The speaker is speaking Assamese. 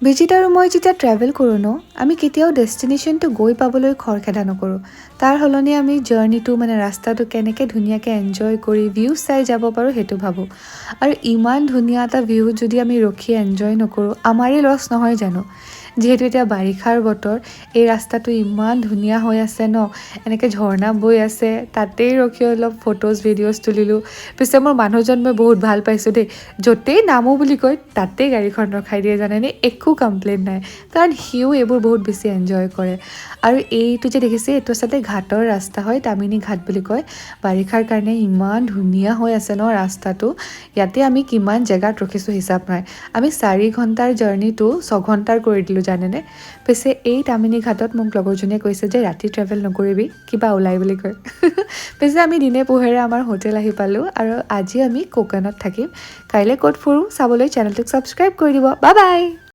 ভিজিট আৰু মই যেতিয়া ট্ৰেভেল কৰোঁ ন, আমি কেতিয়াও ডেষ্টিনেশ্যনটো গৈ পাবলৈ খৰখেদা নকৰোঁ। তাৰ সলনি আমি জাৰ্ণিটো ৰাস্তাটো কেনেকৈ ধুনীয়াকৈ এনজয় কৰি ভিউ চাই যাব পাৰোঁ সেইটো ভাবোঁ। আৰু ইমান ধুনীয়া এটা ভিউ যদি আমি ৰখি এনজয় নকৰোঁ, আমাৰেই লছ নহয় জানো? যিহেতু এতিয়া বাৰিষাৰ বতৰ, এই ৰাস্তাটো ইমান ধুনীয়া হৈ আছে ন, এনেকৈ ঝৰ্ণা বৈ আছে, তাতেই ৰখি অলপ ফটোজ ভিডিঅ'জ তুলিলোঁ। পিছে মোৰ মানুহজন মই বহুত ভাল পাইছোঁ দেই, য'তেই নামো বুলি কয় তাতেই গাড়ীখন ৰখাই দিয়ে জানেনে, একো কমপ্লেইন নাই, কাৰণ সিও এইবোৰ বহুত বেছি এনজয় কৰে। আৰু এইটো যে দেখিছে, এইটো আচলতে ঘাটৰ ৰাস্তা হয়, তামিনী ঘাট বুলি কয়। বাৰিষাৰ কাৰণে ইমান ধুনীয়া হৈ আছে ন ৰাস্তাটো, ইয়াতে আমি কিমান জেগাত ৰখিছোঁ হিচাপ নাই। আমি 4 ঘণ্টাৰ জাৰ্ণিটো 6 ঘণ্টাৰ কৰি দিলোঁ জানেনে। পিছে এই তামিনী ঘাটত মোক লগৰজনীয়ে কৈছে যে ৰাতি ট্ৰেভেল নকৰিবি, কিবা ওলাই বুলি কয়। পিছে আমি দিনে পোহৰে আমাৰ হোটেল আহি পালোঁ, আৰু আজি আমি কোকনাত থাকিম। কাইলৈ ক'ত ফুৰোঁ চাবলৈ চেনেলটোক ছাবস্ক্ৰাইব কৰি দিব। Bye bye.